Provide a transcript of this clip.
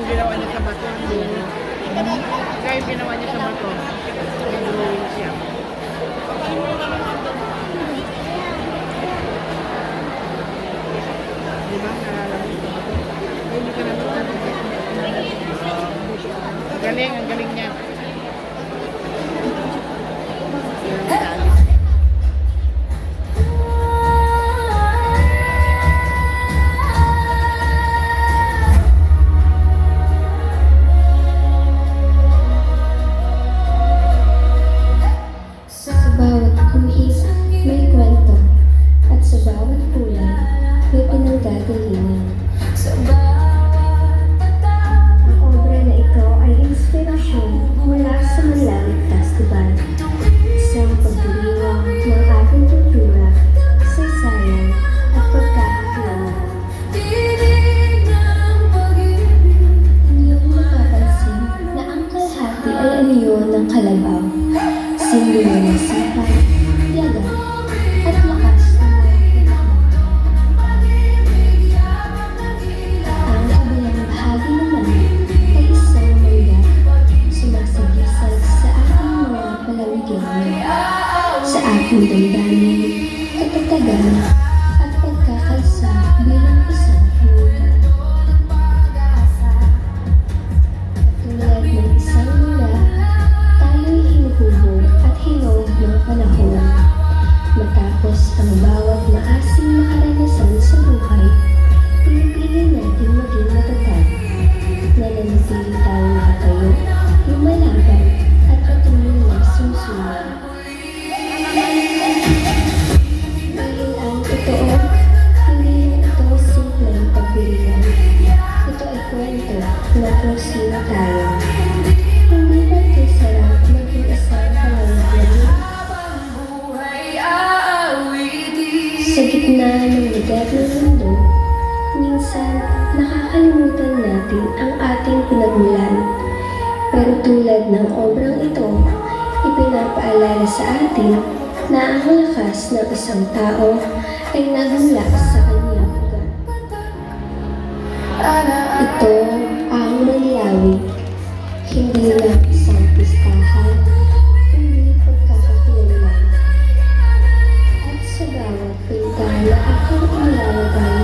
ginawa niya sa bato. Kaya yung ginawa niya sa bato. May drawing siya. Diba? Naalala mo sa bato? Ay, hindi ka naman ang galing niya. May kwento, at sa bawat kulay, may pinanggagalingan. Ang obra na ito ay inspirasyon mula sa Manlamig Festival, isang pagdiriwang ng ating kultura, kasaysayan, at pagkakakilanlan. Inyong mapapansin na ang kalahati ay anyo ng kalabaw, simbolo ng sipag, yaga, at lakas ng mga pinagmamahal. Ang kabilang bahagi naman ay isang mangga, sumasagisag sa ating mga palawigyan, sa ating damdamin, katatagan, at pagkakaisa bilang isang komunidad. Katulad ng isang mula, tayo'y hinuhubog at hinog ng panahon. Matapos ang bawat maasim na karanasan sa buhay, pinipili natin maging matatag. Nananatili tayong nakatayo, lumalaban, at patuloy na sumusunod. Dahil ang totoo, hindi ito simpleng pagpilihan. Ito ay kwento na kung sino tayo. Hindi ba't kay sarap maging isang pangalaman? Sa gitna ng bigat ng mundo, minsan nakakalimutan natin ang ating pinagmulan. Pero tulad ng obrang ito, ipinapaalala sa atin na ang lakas ng isang tao ay nagmula sa kanyang ugat. Ito ang Manlawig, hindi lang isang pistahan, kundi pagkakakilanlan. At sa bawat pinta na aking ilalagay